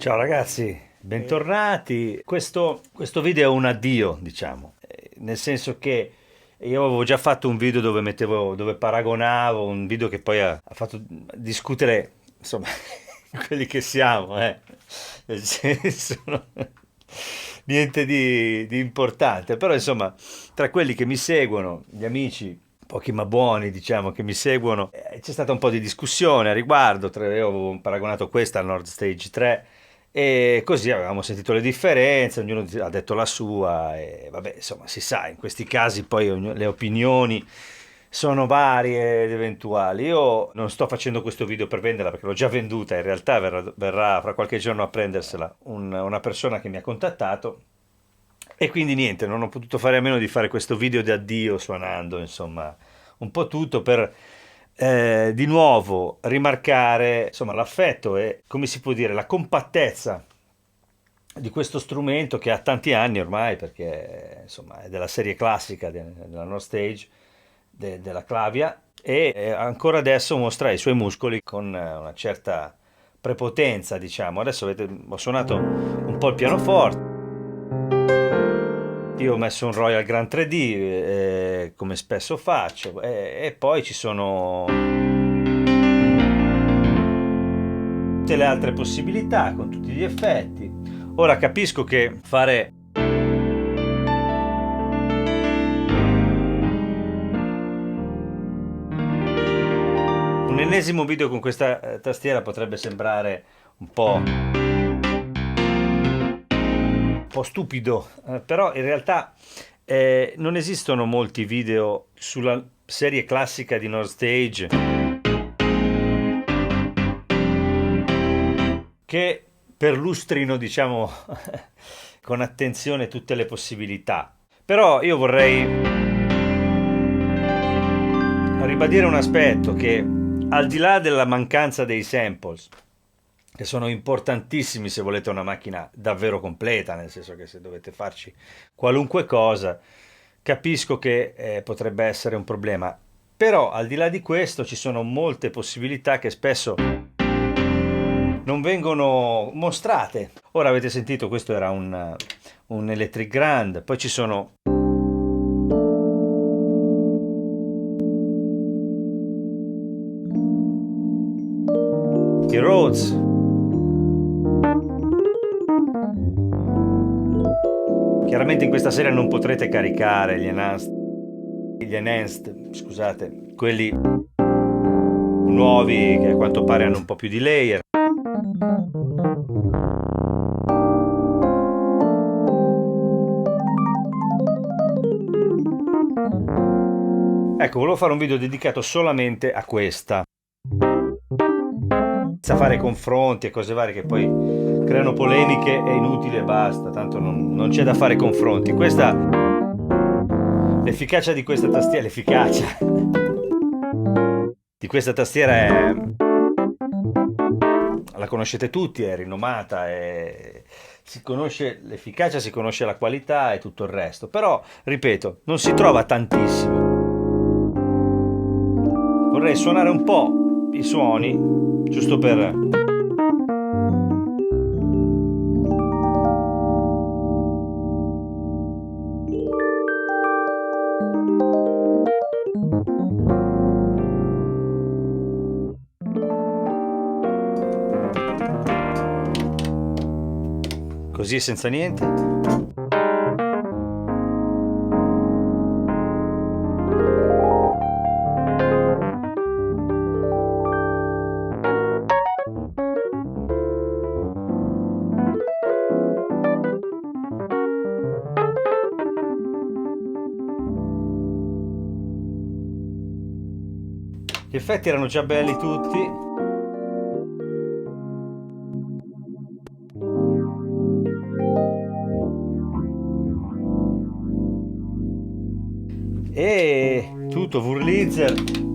Ciao ragazzi, bentornati. Questo video è un addio, diciamo, nel senso che io avevo già fatto un video dove dove paragonavo, un video che poi ha fatto discutere, insomma, quelli che siamo, nel senso, no? Niente di importante, però insomma, tra quelli che mi seguono, gli amici, pochi ma buoni, diciamo, che mi seguono, c'è stata un po' di discussione a riguardo. Io avevo paragonato questa al Nord Stage 3 e così avevamo sentito le differenze, ognuno ha detto la sua e vabbè, insomma, si sa, in questi casi poi le opinioni sono varie ed eventuali. Io non sto facendo questo video per venderla perché l'ho già venduta, in realtà verrà fra qualche giorno a prendersela una persona che mi ha contattato. E quindi niente, non ho potuto fare a meno di fare questo video di addio suonando, insomma, un po' tutto per di nuovo rimarcare, insomma, l'affetto e, come si può dire, la compattezza di questo strumento che ha tanti anni ormai, perché insomma è della serie classica della North Stage, della Clavia, e ancora adesso mostra i suoi muscoli con una certa prepotenza, diciamo. Adesso ho suonato un po' il pianoforte. Io ho messo un Royal Grand 3D, come spesso faccio, e poi ci sono tutte le altre possibilità con tutti gli effetti. Ora capisco che fare un ennesimo video con questa tastiera potrebbe sembrare un po' stupido, però in realtà non esistono molti video sulla serie classica di Nord Stage che perlustrino, diciamo, con attenzione tutte le possibilità. Però io vorrei ribadire un aspetto, che al di là della mancanza dei samples, che sono importantissimi se volete una macchina davvero completa, nel senso che se dovete farci qualunque cosa, capisco che potrebbe essere un problema. Però al di là di questo ci sono molte possibilità che spesso non vengono mostrate. Ora avete sentito, questo era un Electric Grand, poi ci sono i Rhodes, chiaramente in questa serie non potrete caricare gli enhanced, scusate, quelli nuovi che a quanto pare hanno un po' più di layer. Ecco, volevo fare un video dedicato solamente a questa, senza fare confronti e cose varie che poi creano polemiche. È inutile e basta, tanto non c'è da fare confronti. L'efficacia di questa tastiera, la conoscete tutti, è rinomata, si conosce l'efficacia, si conosce la qualità e tutto il resto, però ripeto, non si trova tantissimo. Vorrei suonare un po' i suoni, giusto per così, senza niente. Gli effetti erano già belli tutti. E tutto Wurlitzer.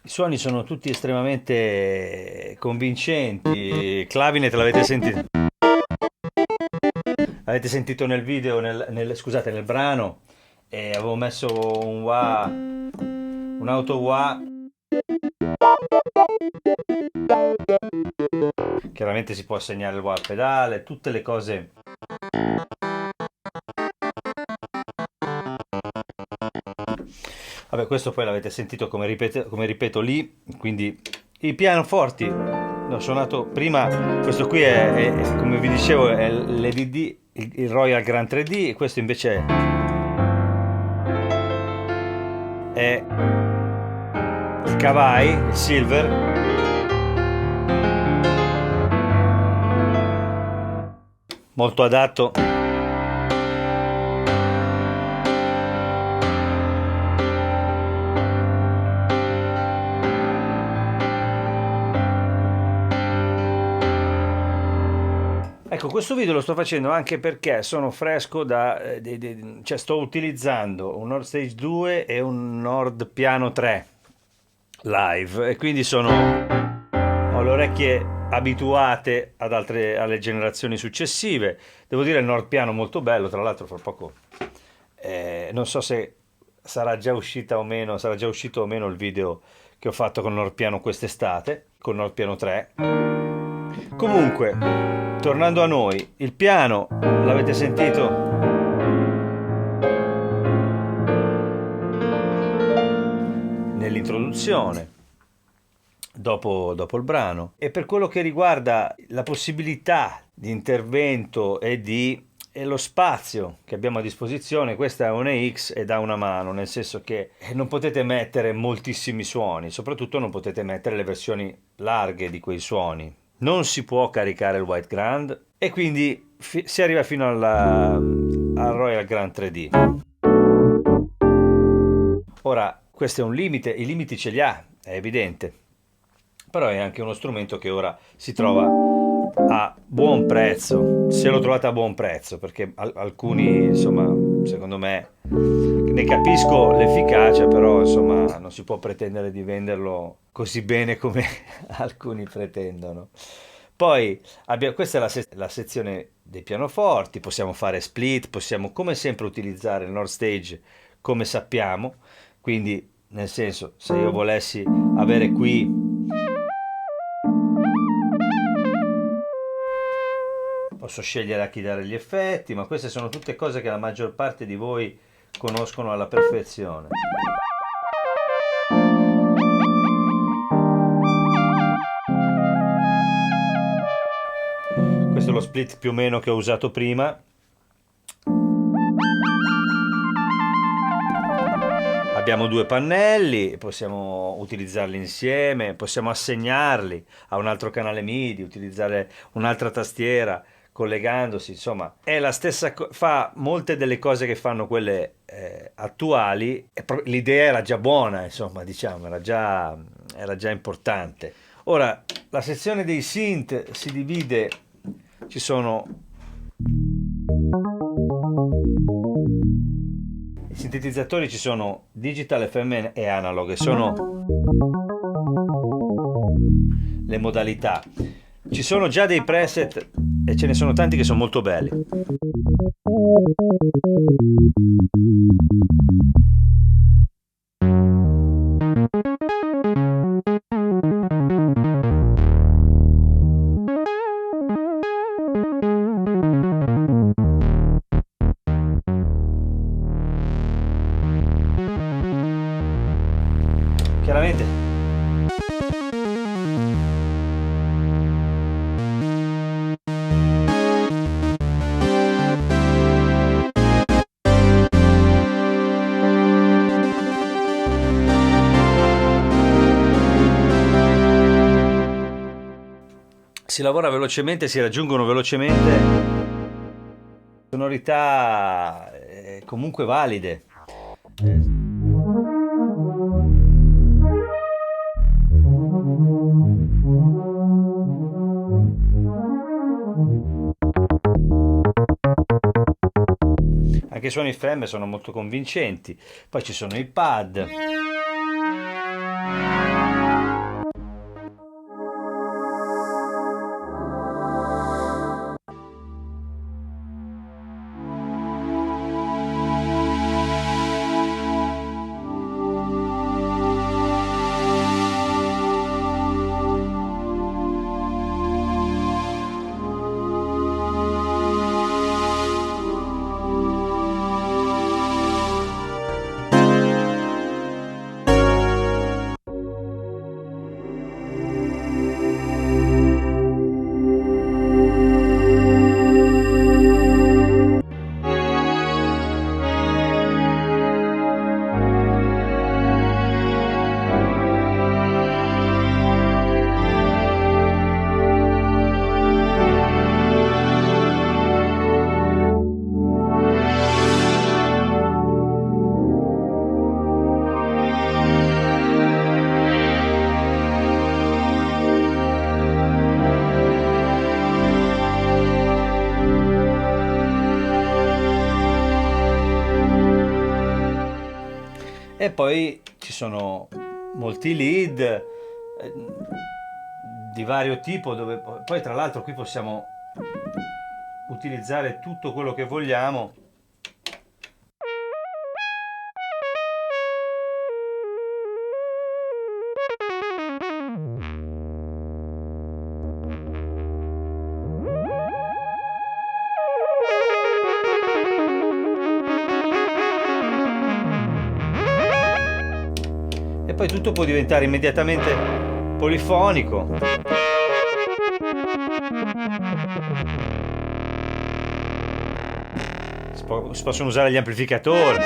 I suoni sono tutti estremamente convincenti. Clavinet l'avete sentito? Avete sentito nel video, scusate, nel brano, avevo messo un wah, un auto wah. Chiaramente si può assegnare il wah al pedale, tutte le cose. Vabbè, questo poi l'avete sentito come ripeto lì, quindi i pianoforti l'ho suonato prima. Questo qui è, come vi dicevo, è l'EDD, il Royal Grand 3D, e questo invece è il Kawai, il Silver. Molto adatto. Ecco, questo video lo sto facendo anche perché sono fresco cioè sto utilizzando un Nord Stage 2 e un Nord Piano 3 live, e quindi ho le orecchie abituate alle generazioni successive. Devo dire, il Nord Piano molto bello, tra l'altro fra poco non so se sarà già uscito o meno il video che ho fatto con Nord Piano quest'estate, con Nord Piano 3. Comunque, tornando a noi, il piano, l'avete sentito? Nell'introduzione, dopo il brano. E per quello che riguarda la possibilità di intervento e lo spazio che abbiamo a disposizione, questa è una X e dà una mano, nel senso che non potete mettere moltissimi suoni, soprattutto non potete mettere le versioni larghe di quei suoni. Non si può caricare il White Grand e quindi si arriva fino al Royal Grand 3D. Ora, questo è un limite, i limiti ce li ha, è evidente, però è anche uno strumento che ora si trova a buon prezzo, se lo trovate a buon prezzo, perché alcuni, insomma, secondo me, ne capisco l'efficacia, però insomma non si può pretendere di venderlo così bene come alcuni pretendono. Poi questa è la sezione dei pianoforti, possiamo fare split, possiamo come sempre utilizzare il Nord Stage come sappiamo, quindi nel senso se io volessi avere qui posso scegliere a chi dare gli effetti, ma queste sono tutte cose che la maggior parte di voi conoscono alla perfezione. Questo è lo split più o meno che ho usato prima. Abbiamo due pannelli, possiamo utilizzarli insieme, possiamo assegnarli a un altro canale MIDI, utilizzare un'altra tastiera collegandosi, insomma, è la stessa fa molte delle cose che fanno quelle attuali. L'idea era già buona, insomma, diciamo, era già importante. Ora, la sezione dei synth si divide, ci sono i sintetizzatori, ci sono digital, FM e analog, e sono le modalità. Ci sono già dei preset e ce ne sono tanti che sono molto belli. Chiaramente si lavora velocemente, si raggiungono velocemente sonorità comunque valide. Anche i suoni FM sono molto convincenti. Poi ci sono i pad. E poi ci sono molti lead di vario tipo, dove poi tra l'altro qui possiamo utilizzare tutto quello che vogliamo. tutto può diventare immediatamente polifonico. Si possono usare gli amplificatori.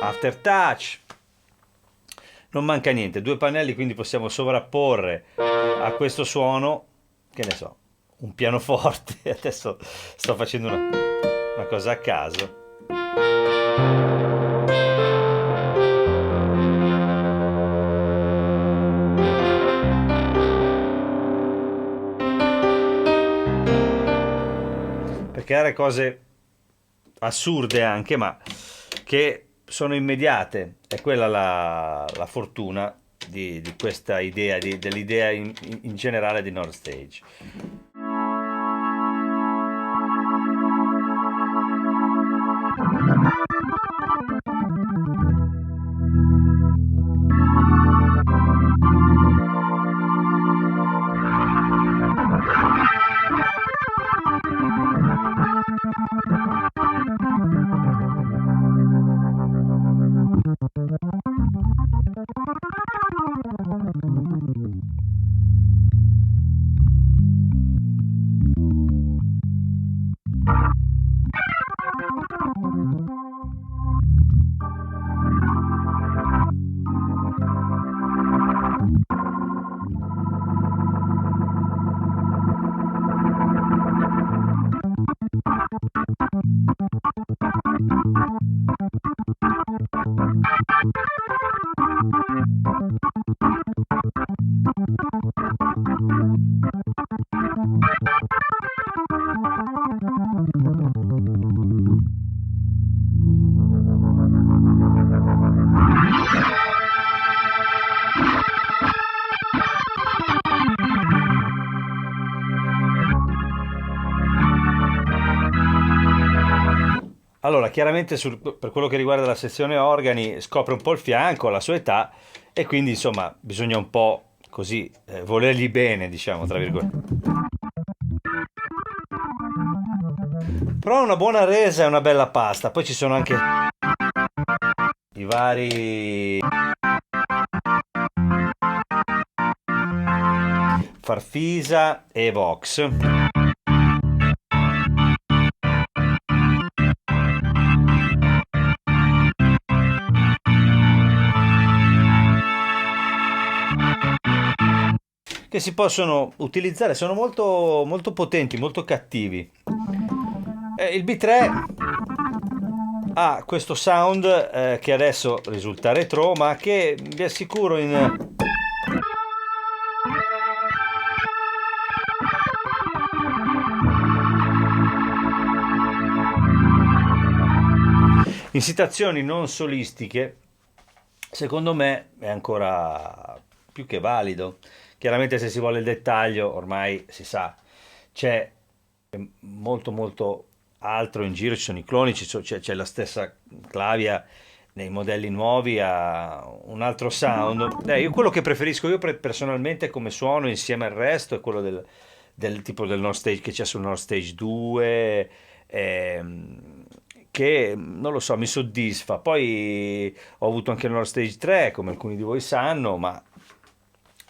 Aftertouch. Non manca niente, 2 pannelli, quindi possiamo sovrapporre a questo suono, che ne so, un pianoforte. Adesso sto facendo una cosa a caso. Per creare cose assurde anche, ma che sono immediate. È quella la fortuna di questa idea, dell'idea in generale di Nord Stage. Allora, chiaramente per quello che riguarda la sezione organi scopre un po' il fianco, la sua età, e quindi insomma bisogna un po' così volergli bene, diciamo, tra virgolette. Però una buona resa è una bella pasta. Poi ci sono anche i vari Farfisa e Vox. Che si possono utilizzare, sono molto, molto potenti, molto cattivi. Il B3 ha questo sound che adesso risulta retro, ma che vi assicuro in situazioni non solistiche, secondo me è ancora più che valido. Chiaramente se si vuole il dettaglio, ormai si sa, c'è molto molto altro in giro, ci sono i cloni, c'è la stessa Clavia nei modelli nuovi, ha un altro sound. Io quello che preferisco io personalmente come suono insieme al resto è quello del tipo del Nord Stage che c'è sul Nord Stage 2, che non lo so, mi soddisfa. Poi ho avuto anche il Nord Stage 3, come alcuni di voi sanno, ma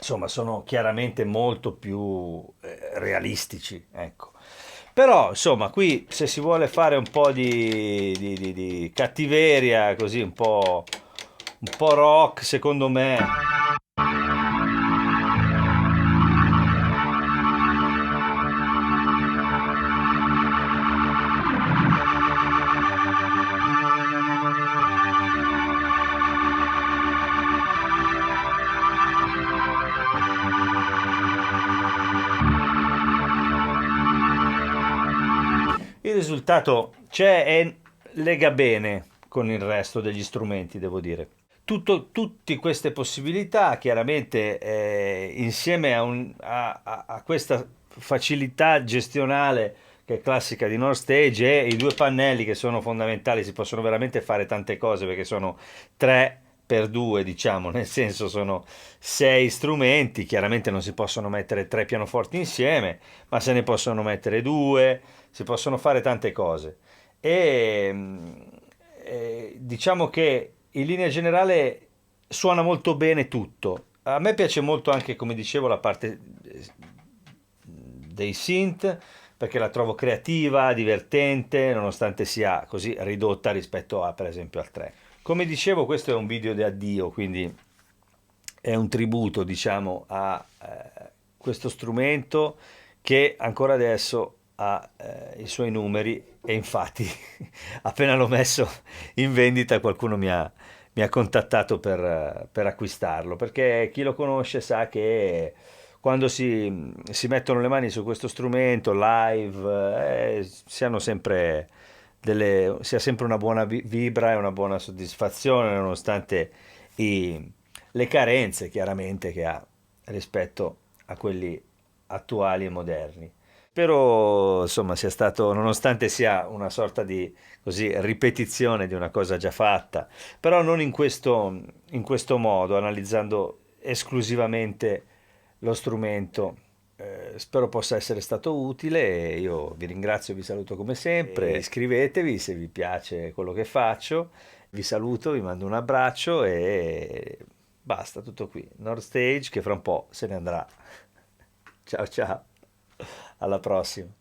insomma sono chiaramente molto più realistici, ecco. Però insomma qui se si vuole fare un po' di cattiveria, così un po' rock, secondo me. Il risultato c'è e lega bene con il resto degli strumenti, devo dire. Tutte queste possibilità, chiaramente, insieme a questa facilità gestionale che è classica di Nord Stage, e i 2 pannelli che sono fondamentali, si possono veramente fare tante cose perché sono 3 per due, diciamo, nel senso sono sei strumenti, chiaramente non si possono mettere tre pianoforti insieme, ma se ne possono mettere due, si possono fare tante cose. E diciamo che in linea generale suona molto bene tutto. A me piace molto anche, come dicevo, la parte dei synth, perché la trovo creativa, divertente, nonostante sia così ridotta rispetto a, per esempio, al 3. Come dicevo, questo è un video di addio, quindi è un tributo, diciamo, a questo strumento che ancora adesso ha i suoi numeri e infatti appena l'ho messo in vendita qualcuno mi ha contattato per acquistarlo, perché chi lo conosce sa che quando si mettono le mani su questo strumento live si ha sempre una buona vibra e una buona soddisfazione nonostante le carenze chiaramente che ha rispetto a quelli attuali e moderni. Spero, insomma, sia stato, nonostante sia una sorta di così, ripetizione di una cosa già fatta, però non in questo modo, analizzando esclusivamente lo strumento. Spero possa essere stato utile. Io vi ringrazio, vi saluto come sempre. Iscrivetevi se vi piace quello che faccio. Vi saluto, vi mando un abbraccio e basta, tutto qui. North Stage che fra un po' se ne andrà. Ciao ciao, alla prossima.